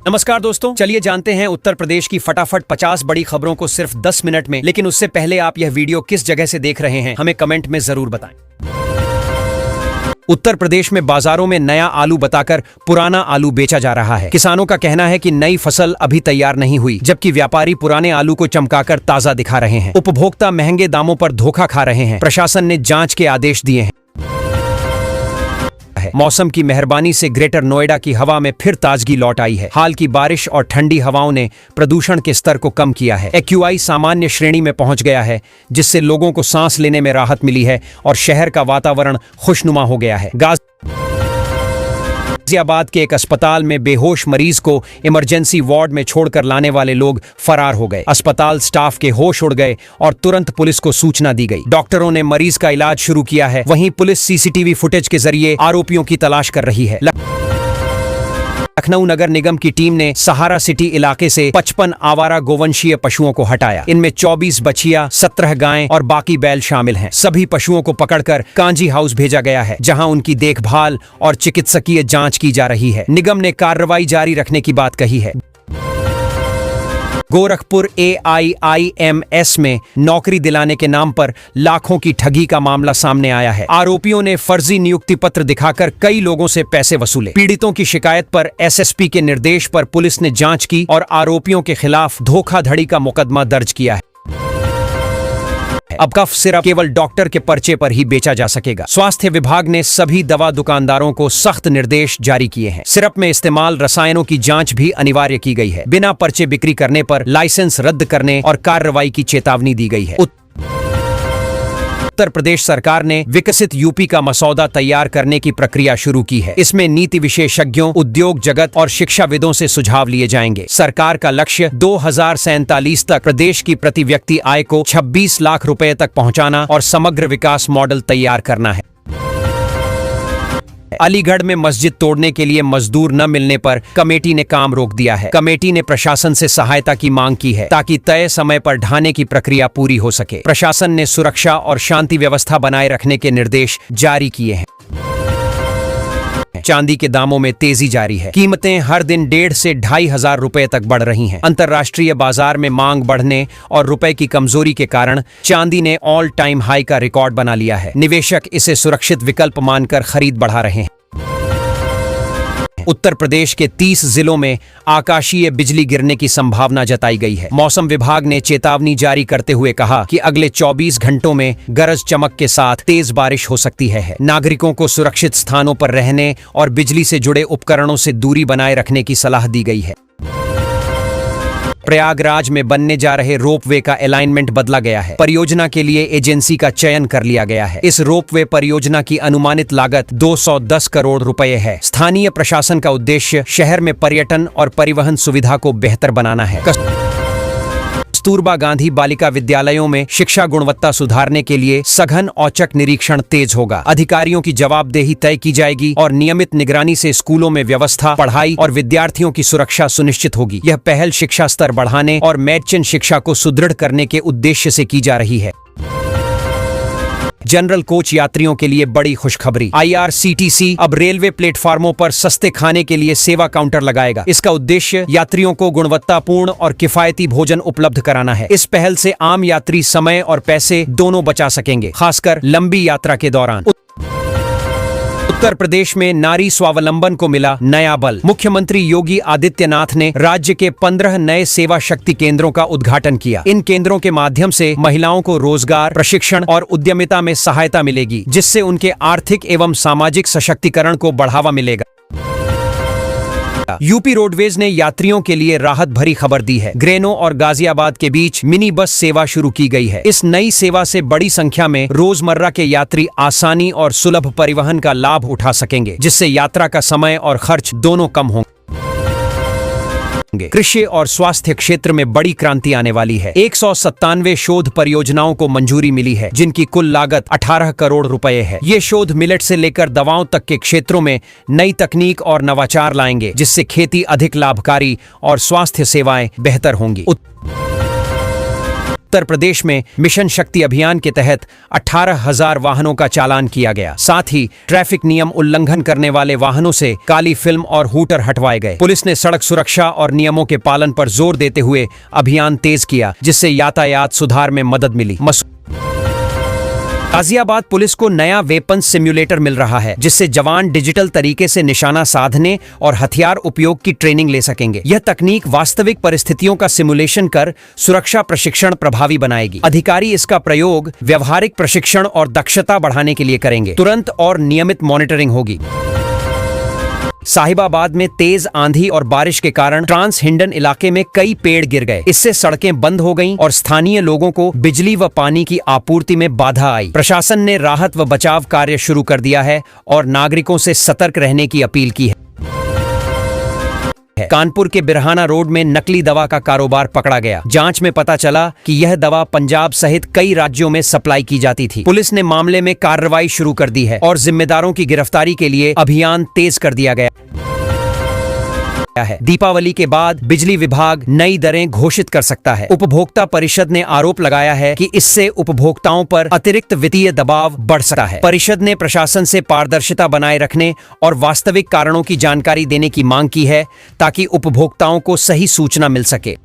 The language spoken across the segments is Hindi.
नमस्कार दोस्तों, चलिए जानते हैं उत्तर प्रदेश की फटाफट 50 बड़ी खबरों को सिर्फ 10 मिनट में। लेकिन उससे पहले आप यह वीडियो किस जगह से देख रहे हैं हमें कमेंट में जरूर बताएं। उत्तर प्रदेश में बाजारों में नया आलू बताकर पुराना आलू बेचा जा रहा है। किसानों का कहना है कि नई फसल अभी तैयार नहीं हुई, जबकि व्यापारी पुराने आलू को चमकाकर ताजा दिखा रहे हैं। उपभोक्ता महंगे दामों पर धोखा खा रहे हैं। प्रशासन ने जांच के आदेश दिए हैं। मौसम की मेहरबानी से ग्रेटर नोएडा की हवा में फिर ताजगी लौट आई है। हाल की बारिश और ठंडी हवाओं ने प्रदूषण के स्तर को कम किया है। AQI सामान्य श्रेणी में पहुंच गया है, जिससे लोगों को सांस लेने में राहत मिली है और शहर का वातावरण खुशनुमा हो गया है। गाजियाबाद के एक अस्पताल में बेहोश मरीज को इमरजेंसी वार्ड में छोड़कर लाने वाले लोग फरार हो गए। अस्पताल स्टाफ के होश उड़ गए और तुरंत पुलिस को सूचना दी गई। डॉक्टरों ने मरीज का इलाज शुरू किया है। वहीं पुलिस CCTV फुटेज के जरिए आरोपियों की तलाश कर रही है। लखनऊ नगर निगम की टीम ने सहारा सिटी इलाके से 55 आवारा गोवंशीय पशुओं को हटाया। इनमें 24 बछिया, 17 गायें और बाकी बैल शामिल हैं। सभी पशुओं को पकड़कर कांजी हाउस भेजा गया है, जहां उनकी देखभाल और चिकित्सकीय जांच की जा रही है। निगम ने कार्रवाई जारी रखने की बात कही है। गोरखपुर AIIMS में नौकरी दिलाने के नाम पर लाखों की ठगी का मामला सामने आया है। आरोपियों ने फर्जी नियुक्ति पत्र दिखाकर कई लोगों से पैसे वसूले। पीड़ितों की शिकायत पर SSP के निर्देश पर पुलिस ने जांच की और आरोपियों के खिलाफ धोखाधड़ी का मुकदमा दर्ज किया है। अब कफ सिरप केवल डॉक्टर के पर्चे पर ही बेचा जा सकेगा। स्वास्थ्य विभाग ने सभी दवा दुकानदारों को सख्त निर्देश जारी किए हैं। सिरप में इस्तेमाल रसायनों की जांच भी अनिवार्य की गई है। बिना पर्चे बिक्री करने पर लाइसेंस रद्द करने और कार्रवाई की चेतावनी दी गई है। उत्तर प्रदेश सरकार ने विकसित यूपी का मसौदा तैयार करने की प्रक्रिया शुरू की है। इसमें नीति विशेषज्ञों, उद्योग जगत और शिक्षाविदों से सुझाव लिए जाएंगे। सरकार का लक्ष्य 2047 तक प्रदेश की प्रति व्यक्ति आय को 26 लाख रुपए तक पहुंचाना और समग्र विकास मॉडल तैयार करना है। अलीगढ़ में मस्जिद तोड़ने के लिए मजदूर न मिलने पर कमेटी ने काम रोक दिया है। कमेटी ने प्रशासन से सहायता की मांग की है, ताकि तय समय पर ढाने की प्रक्रिया पूरी हो सके। प्रशासन ने सुरक्षा और शांति व्यवस्था बनाए रखने के निर्देश जारी किए हैं। चांदी के दामों में तेजी जारी है। कीमतें हर दिन 1,500 से 2,500 रुपए तक बढ़ रही हैं। अंतर्राष्ट्रीय बाजार में मांग बढ़ने और रुपए की कमजोरी के कारण चांदी ने ऑल टाइम हाई का रिकॉर्ड बना लिया है। निवेशक इसे सुरक्षित विकल्प मानकर खरीद बढ़ा रहे हैं। उत्तर प्रदेश के 30 जिलों में आकाशीय बिजली गिरने की संभावना जताई गई है। मौसम विभाग ने चेतावनी जारी करते हुए कहा कि अगले 24 घंटों में गरज चमक के साथ तेज बारिश हो सकती है। नागरिकों को सुरक्षित स्थानों पर रहने और बिजली से जुड़े उपकरणों से दूरी बनाए रखने की सलाह दी गई है। प्रयागराज में बनने जा रहे रोपवे का अलाइनमेंट बदला गया है। परियोजना के लिए एजेंसी का चयन कर लिया गया है। इस रोपवे परियोजना की अनुमानित लागत 210 करोड़ रुपए है। स्थानीय प्रशासन का उद्देश्य शहर में पर्यटन और परिवहन सुविधा को बेहतर बनाना है। कस्तूरबा गांधी बालिका विद्यालयों में शिक्षा गुणवत्ता सुधारने के लिए सघन औचक निरीक्षण तेज होगा। अधिकारियों की जवाबदेही तय की जाएगी और नियमित निगरानी से स्कूलों में व्यवस्था, पढ़ाई और विद्यार्थियों की सुरक्षा सुनिश्चित होगी। यह पहल शिक्षा स्तर बढ़ाने और मैडचन शिक्षा को सुदृढ़ करने के उद्देश्य से की जा रही है। जनरल कोच यात्रियों के लिए बड़ी खुशखबरी। IRCTC अब रेलवे प्लेटफार्मों पर सस्ते खाने के लिए सेवा काउंटर लगाएगा। इसका उद्देश्य यात्रियों को गुणवत्तापूर्ण और किफायती भोजन उपलब्ध कराना है। इस पहल से आम यात्री समय और पैसे दोनों बचा सकेंगे, खासकर लंबी यात्रा के दौरान। उत्तर प्रदेश में नारी स्वावलंबन को मिला नया बल। मुख्यमंत्री योगी आदित्यनाथ ने राज्य के 15 नए सेवा शक्ति केंद्रों का उद्घाटन किया। इन केंद्रों के माध्यम से महिलाओं को रोजगार, प्रशिक्षण और उद्यमिता में सहायता मिलेगी, जिससे उनके आर्थिक एवं सामाजिक सशक्तिकरण को बढ़ावा मिलेगा। यूपी रोडवेज ने यात्रियों के लिए राहत भरी खबर दी है। ग्रेनो और गाजियाबाद के बीच मिनी बस सेवा शुरू की गई है। इस नई सेवा से बड़ी संख्या में रोजमर्रा के यात्री आसानी और सुलभ परिवहन का लाभ उठा सकेंगे, जिससे यात्रा का समय और खर्च दोनों कम होंगे। कृषि और स्वास्थ्य क्षेत्र में बड़ी क्रांति आने वाली है। 197 शोध परियोजनाओं को मंजूरी मिली है, जिनकी कुल लागत 18 करोड़ रुपए है। ये शोध मिलेट से लेकर दवाओं तक के क्षेत्रों में नई तकनीक और नवाचार लाएंगे, जिससे खेती अधिक लाभकारी और स्वास्थ्य सेवाएं बेहतर होंगी। उत्तर प्रदेश में मिशन शक्ति अभियान के तहत 18,000 वाहनों का चालान किया गया। साथ ही ट्रैफिक नियम उल्लंघन करने वाले वाहनों से काली फिल्म और हूटर हटवाए गए। पुलिस ने सड़क सुरक्षा और नियमों के पालन पर जोर देते हुए अभियान तेज किया, जिससे यातायात सुधार में मदद मिली। गाजियाबाद पुलिस को नया वेपन सिम्युलेटर मिल रहा है, जिससे जवान डिजिटल तरीके से निशाना साधने और हथियार उपयोग की ट्रेनिंग ले सकेंगे। यह तकनीक वास्तविक परिस्थितियों का सिमुलेशन कर सुरक्षा प्रशिक्षण प्रभावी बनाएगी। अधिकारी इसका प्रयोग व्यवहारिक प्रशिक्षण और दक्षता बढ़ाने के लिए करेंगे। तुरंत और नियमित मॉनिटरिंग होगी। साहिबाबाद में तेज आंधी और बारिश के कारण ट्रांस हिंडन इलाके में कई पेड़ गिर गए। इससे सड़कें बंद हो गईं और स्थानीय लोगों को बिजली व पानी की आपूर्ति में बाधा आई। प्रशासन ने राहत व बचाव कार्य शुरू कर दिया है और नागरिकों से सतर्क रहने की अपील की है। कानपुर के बिरहाना रोड में नकली दवा का कारोबार पकड़ा गया। जांच में पता चला कि यह दवा पंजाब सहित कई राज्यों में सप्लाई की जाती थी। पुलिस ने मामले में कार्रवाई शुरू कर दी है और जिम्मेदारों की गिरफ्तारी के लिए अभियान तेज कर दिया गया है। दीपावली के बाद बिजली विभाग नई दरें घोषित कर सकता है। उपभोक्ता परिषद ने आरोप लगाया है कि इससे उपभोक्ताओं पर अतिरिक्त वित्तीय दबाव बढ़ सकता है। परिषद ने प्रशासन से पारदर्शिता बनाए रखने और वास्तविक कारणों की जानकारी देने की मांग की है, ताकि उपभोक्ताओं को सही सूचना मिल सके।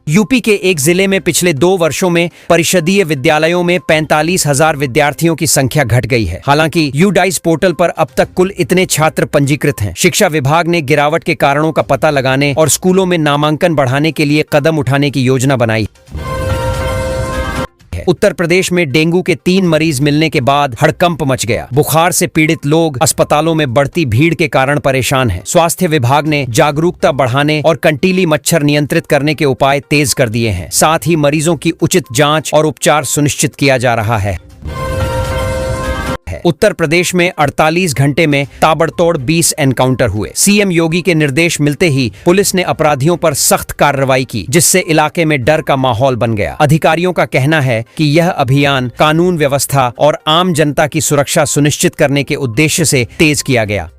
यूपी के एक जिले में पिछले 2 वर्षों में परिषदीय विद्यालयों में 45,000 विद्यार्थियों की संख्या घट गई है। हालांकि यूडाइस पोर्टल पर अब तक कुल इतने छात्र पंजीकृत हैं। शिक्षा विभाग ने गिरावट के कारणों का पता लगाने और स्कूलों में नामांकन बढ़ाने के लिए कदम उठाने की योजना बनाई है। उत्तर प्रदेश में डेंगू के 3 मरीज मिलने के बाद हड़कंप मच गया। बुखार से पीड़ित लोग अस्पतालों में बढ़ती भीड़ के कारण परेशान हैं। स्वास्थ्य विभाग ने जागरूकता बढ़ाने और कंटीली मच्छर नियंत्रित करने के उपाय तेज कर दिए हैं। साथ ही मरीजों की उचित जांच और उपचार सुनिश्चित किया जा रहा है। उत्तर प्रदेश में 48 घंटे में ताबड़तोड़ 20 एनकाउंटर हुए। सीएम योगी के निर्देश मिलते ही पुलिस ने अपराधियों पर सख्त कार्रवाई की, जिससे इलाके में डर का माहौल बन गया। अधिकारियों का कहना है कि यह अभियान कानून व्यवस्था और आम जनता की सुरक्षा सुनिश्चित करने के उद्देश्य से तेज किया गया।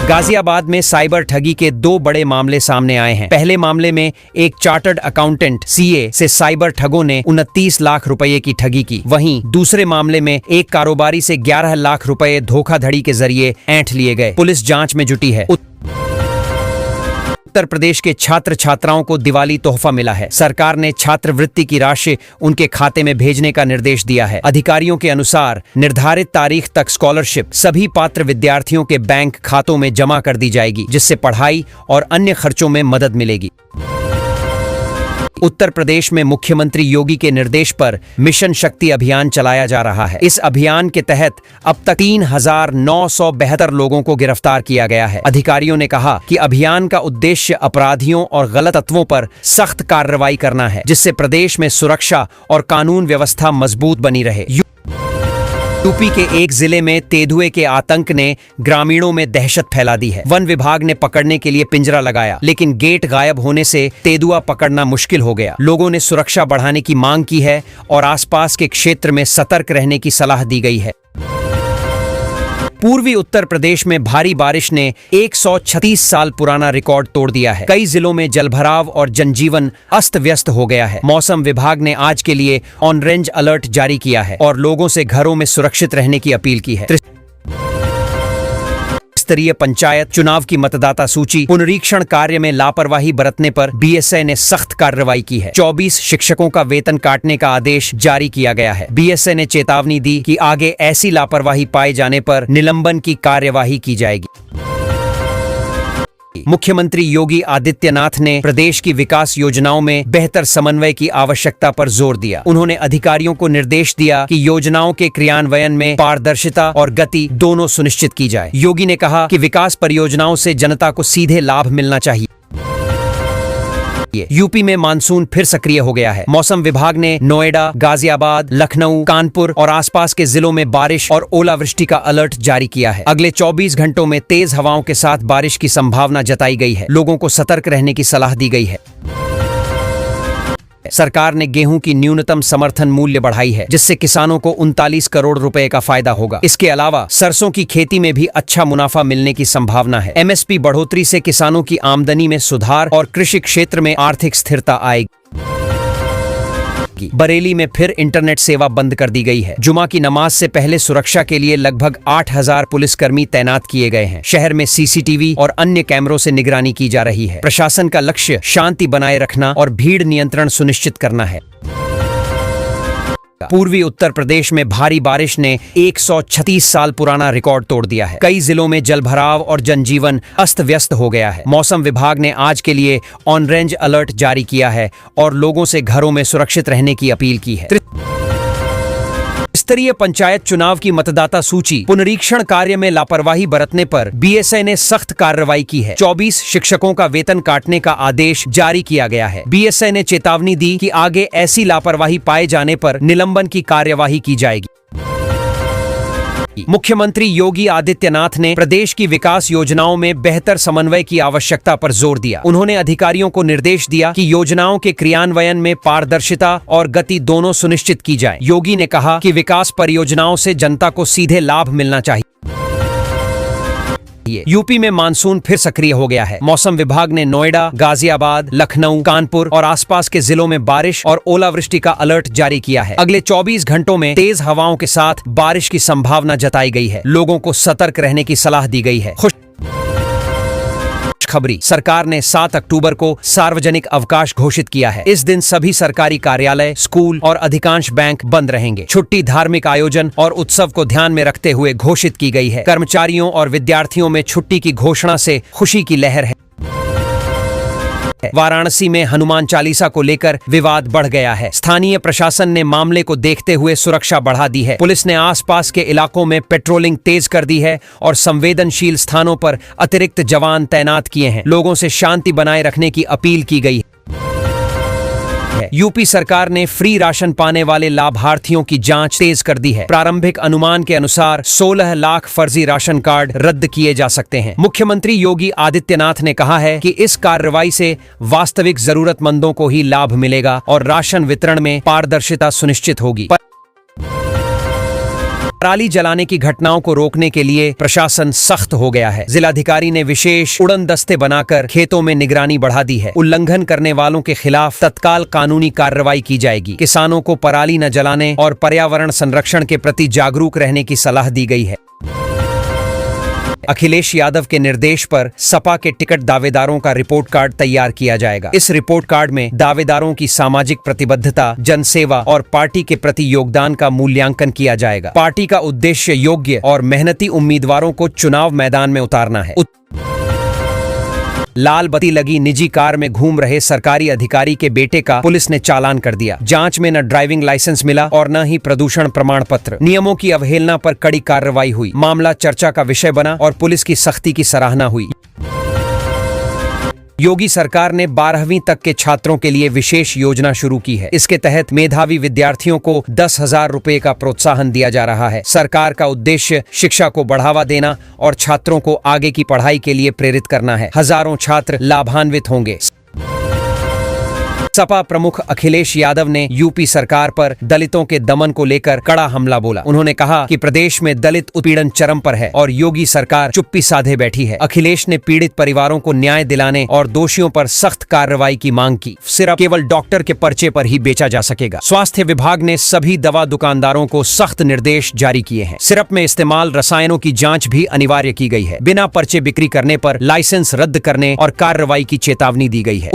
गाजियाबाद में साइबर ठगी के 2 बड़े मामले सामने आए हैं। पहले मामले में एक चार्टर्ड अकाउंटेंट सीए से साइबर ठगों ने 29 लाख रुपए की ठगी की। वहीं दूसरे मामले में एक कारोबारी से 11 लाख रुपए धोखाधड़ी के जरिए ऐंठ लिए गए। पुलिस जांच में जुटी है। उत्तर प्रदेश के छात्र छात्राओं को दिवाली तोहफा मिला है। सरकार ने छात्रवृत्ति की राशि उनके खाते में भेजने का निर्देश दिया है। अधिकारियों के अनुसार निर्धारित तारीख तक स्कॉलरशिप सभी पात्र विद्यार्थियों के बैंक खातों में जमा कर दी जाएगी, जिससे पढ़ाई और अन्य खर्चों में मदद मिलेगी। उत्तर प्रदेश में मुख्यमंत्री योगी के निर्देश पर मिशन शक्ति अभियान चलाया जा रहा है। इस अभियान के तहत अब तक 3,972 लोगों को गिरफ्तार किया गया है। अधिकारियों ने कहा कि अभियान का उद्देश्य अपराधियों और गलत तत्वों पर सख्त कार्रवाई करना है, जिससे प्रदेश में सुरक्षा और कानून व्यवस्था मजबूत बनी रहे। यूपी के एक जिले में तेंदुए के आतंक ने ग्रामीणों में दहशत फैला दी है। वन विभाग ने पकड़ने के लिए पिंजरा लगाया, लेकिन गेट गायब होने से तेंदुआ पकड़ना मुश्किल हो गया। लोगों ने सुरक्षा बढ़ाने की मांग की है और आसपास के क्षेत्र में सतर्क रहने की सलाह दी गई है। पूर्वी उत्तर प्रदेश में भारी बारिश ने 136 साल पुराना रिकॉर्ड तोड़ दिया है। कई जिलों में जलभराव और जनजीवन अस्त व्यस्त हो गया है। मौसम विभाग ने आज के लिए ऑरेंज अलर्ट जारी किया है और लोगों से घरों में सुरक्षित रहने की अपील की है। स्तरीय पंचायत चुनाव की मतदाता सूची पुनरीक्षण कार्य में लापरवाही बरतने पर बीएसए ने सख्त कार्रवाई की है। 24 शिक्षकों का वेतन काटने का आदेश जारी किया गया है। बीएसए ने चेतावनी दी कि आगे ऐसी लापरवाही पाए जाने पर निलंबन की कार्यवाही की जाएगी। मुख्यमंत्री योगी आदित्यनाथ ने प्रदेश की विकास योजनाओं में बेहतर समन्वय की आवश्यकता पर जोर दिया। उन्होंने अधिकारियों को निर्देश दिया कि योजनाओं के क्रियान्वयन में पारदर्शिता और गति दोनों सुनिश्चित की जाए। योगी ने कहा कि विकास परियोजनाओं से जनता को सीधे लाभ मिलना चाहिए। यूपी में मानसून फिर सक्रिय हो गया है। मौसम विभाग ने नोएडा, गाजियाबाद, लखनऊ, कानपुर और आसपास के जिलों में बारिश और ओलावृष्टि का अलर्ट जारी किया है। अगले 24 घंटों में तेज हवाओं के साथ बारिश की संभावना जताई गई है। लोगों को सतर्क रहने की सलाह दी गई है। सरकार ने गेहूं की न्यूनतम समर्थन मूल्य बढ़ाई है, जिससे किसानों को 39 करोड़ रुपए का फायदा होगा। इसके अलावा सरसों की खेती में भी अच्छा मुनाफा मिलने की संभावना है। एमएसपी बढ़ोतरी से किसानों की आमदनी में सुधार और कृषि क्षेत्र में आर्थिक स्थिरता आएगी। बरेली में फिर इंटरनेट सेवा बंद कर दी गई है। जुमा की नमाज से पहले सुरक्षा के लिए लगभग 8000 पुलिसकर्मी तैनात किए गए हैं। शहर में सीसीटीवी और अन्य कैमरों से निगरानी की जा रही है। प्रशासन का लक्ष्य शांति बनाए रखना और भीड़ नियंत्रण सुनिश्चित करना है। पूर्वी उत्तर प्रदेश में भारी बारिश ने 136 साल पुराना रिकॉर्ड तोड़ दिया है। कई जिलों में जलभराव और जनजीवन अस्त व्यस्त हो गया है। मौसम विभाग ने आज के लिए ऑरेंज अलर्ट जारी किया है और लोगों से घरों में सुरक्षित रहने की अपील की है। स्तरीय पंचायत चुनाव की मतदाता सूची पुनरीक्षण कार्य में लापरवाही बरतने पर बीएसए ने सख्त कार्रवाई की है। 24 शिक्षकों का वेतन काटने का आदेश जारी किया गया है। बीएसए ने चेतावनी दी कि आगे ऐसी लापरवाही पाए जाने पर निलंबन की कार्यवाही की जाएगी। मुख्यमंत्री योगी आदित्यनाथ ने प्रदेश की विकास योजनाओं में बेहतर समन्वय की आवश्यकता पर जोर दिया। उन्होंने अधिकारियों को निर्देश दिया कि योजनाओं के क्रियान्वयन में पारदर्शिता और गति दोनों सुनिश्चित की जाए। योगी ने कहा कि विकास परियोजनाओं से जनता को सीधे लाभ मिलना चाहिए। यूपी में मानसून फिर सक्रिय हो गया है। मौसम विभाग ने नोएडा, गाजियाबाद, लखनऊ, कानपुर और आसपास के जिलों में बारिश और ओलावृष्टि का अलर्ट जारी किया है। अगले 24 घंटों में तेज हवाओं के साथ बारिश की संभावना जताई गई है। लोगों को सतर्क रहने की सलाह दी गई है। खुशखबरी, सरकार ने 7 अक्टूबर को सार्वजनिक अवकाश घोषित किया है। इस दिन सभी सरकारी कार्यालय, स्कूल और अधिकांश बैंक बंद रहेंगे। छुट्टी धार्मिक आयोजन और उत्सव को ध्यान में रखते हुए घोषित की गई है। कर्मचारियों और विद्यार्थियों में छुट्टी की घोषणा से खुशी की लहर है। वाराणसी में हनुमान चालीसा को लेकर विवाद बढ़ गया है। स्थानीय प्रशासन ने मामले को देखते हुए सुरक्षा बढ़ा दी है। पुलिस ने आसपास के इलाकों में पेट्रोलिंग तेज कर दी है और संवेदनशील स्थानों पर अतिरिक्त जवान तैनात किए हैं। लोगों से शांति बनाए रखने की अपील की गई है। यूपी सरकार ने फ्री राशन पाने वाले लाभार्थियों की जांच तेज कर दी है। प्रारंभिक अनुमान के अनुसार 16 लाख फर्जी राशन कार्ड रद्द किए जा सकते हैं। मुख्यमंत्री योगी आदित्यनाथ ने कहा है कि इस कार्रवाई से वास्तविक जरूरतमंदों को ही लाभ मिलेगा और राशन वितरण में पारदर्शिता सुनिश्चित होगी। पराली जलाने की घटनाओं को रोकने के लिए प्रशासन सख्त हो गया है। जिलाधिकारी ने विशेष उड़न दस्ते बनाकर खेतों में निगरानी बढ़ा दी है। उल्लंघन करने वालों के खिलाफ तत्काल कानूनी कार्रवाई की जाएगी। किसानों को पराली न जलाने और पर्यावरण संरक्षण के प्रति जागरूक रहने की सलाह दी गई है। अखिलेश यादव के निर्देश पर सपा के टिकट दावेदारों का रिपोर्ट कार्ड तैयार किया जाएगा। इस रिपोर्ट कार्ड में दावेदारों की सामाजिक प्रतिबद्धता, जनसेवा और पार्टी के प्रति योगदान का मूल्यांकन किया जाएगा। पार्टी का उद्देश्य योग्य और मेहनती उम्मीदवारों को चुनाव मैदान में उतारना है। लाल बत्ती लगी निजी कार में घूम रहे सरकारी अधिकारी के बेटे का पुलिस ने चालान कर दिया। जांच में न ड्राइविंग लाइसेंस मिला और न ही प्रदूषण प्रमाण पत्र। नियमों की अवहेलना पर कड़ी कार्रवाई हुई। मामला चर्चा का विषय बना और पुलिस की सख्ती की सराहना हुई। योगी सरकार ने 12वीं तक के छात्रों के लिए विशेष योजना शुरू की है। इसके तहत मेधावी विद्यार्थियों को 10,000 रुपए का प्रोत्साहन दिया जा रहा है। सरकार का उद्देश्य शिक्षा को बढ़ावा देना और छात्रों को आगे की पढ़ाई के लिए प्रेरित करना है। हजारों छात्र लाभान्वित होंगे। सपा प्रमुख अखिलेश यादव ने यूपी सरकार पर दलितों के दमन को लेकर कड़ा हमला बोला। उन्होंने कहा कि प्रदेश में दलित उत्पीड़न चरम पर है और योगी सरकार चुप्पी साधे बैठी है। अखिलेश ने पीड़ित परिवारों को न्याय दिलाने और दोषियों पर सख्त कार्रवाई की मांग की। सिर्फ केवल डॉक्टर के पर्चे पर ही बेचा जा सकेगा। स्वास्थ्य विभाग ने सभी दवा दुकानदारों को सख्त निर्देश जारी किए हैं। सिरप में इस्तेमाल रसायनों की जाँच भी अनिवार्य की गई है। बिना पर्चे बिक्री करने पर लाइसेंस रद्द करने और कार्रवाई की चेतावनी दी गई है।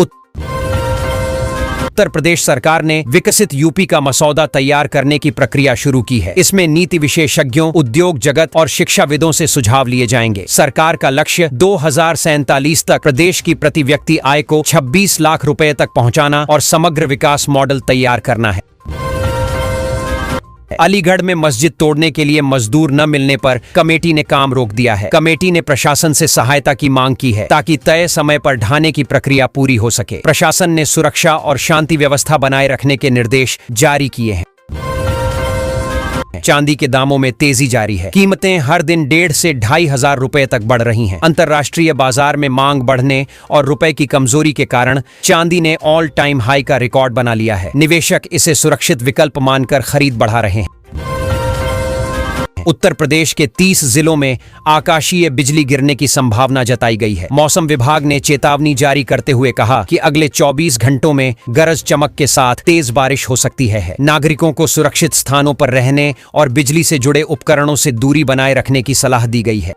उत्तर प्रदेश सरकार ने विकसित यूपी का मसौदा तैयार करने की प्रक्रिया शुरू की है। इसमें नीति विशेषज्ञों, उद्योग जगत और शिक्षाविदों से सुझाव लिए जाएंगे। सरकार का लक्ष्य 2047 तक प्रदेश की प्रति व्यक्ति आय को 26 लाख रुपए तक पहुंचाना और समग्र विकास मॉडल तैयार करना है। अलीगढ़ में मस्जिद तोड़ने के लिए मजदूर न मिलने पर कमेटी ने काम रोक दिया है। कमेटी ने प्रशासन से सहायता की मांग की है ताकि तय समय पर ढाने की प्रक्रिया पूरी हो सके। प्रशासन ने सुरक्षा और शांति व्यवस्था बनाए रखने के निर्देश जारी किए हैं। चांदी के दामों में तेजी जारी है। कीमतें हर दिन 1,500 से 2,500 रुपए तक बढ़ रही हैं। अंतर्राष्ट्रीय बाजार में मांग बढ़ने और रुपए की कमजोरी के कारण चांदी ने ऑल टाइम हाई का रिकॉर्ड बना लिया है। निवेशक इसे सुरक्षित विकल्प मानकर खरीद बढ़ा रहे हैं। उत्तर प्रदेश के 30 जिलों में आकाशीय बिजली गिरने की संभावना जताई गई है। मौसम विभाग ने चेतावनी जारी करते हुए कहा कि अगले 24 घंटों में गरज चमक के साथ तेज बारिश हो सकती है। नागरिकों को सुरक्षित स्थानों पर रहने और बिजली से जुड़े उपकरणों से दूरी बनाए रखने की सलाह दी गई है।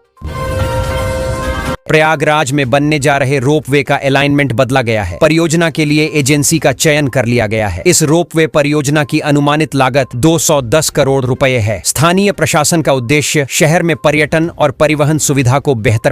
प्रयागराज में बनने जा रहे रोपवे का अलाइनमेंट बदला गया है। परियोजना के लिए एजेंसी का चयन कर लिया गया है। इस रोपवे परियोजना की अनुमानित लागत 210 करोड़ रुपए है। स्थानीय प्रशासन का उद्देश्य शहर में पर्यटन और परिवहन सुविधा को बेहतर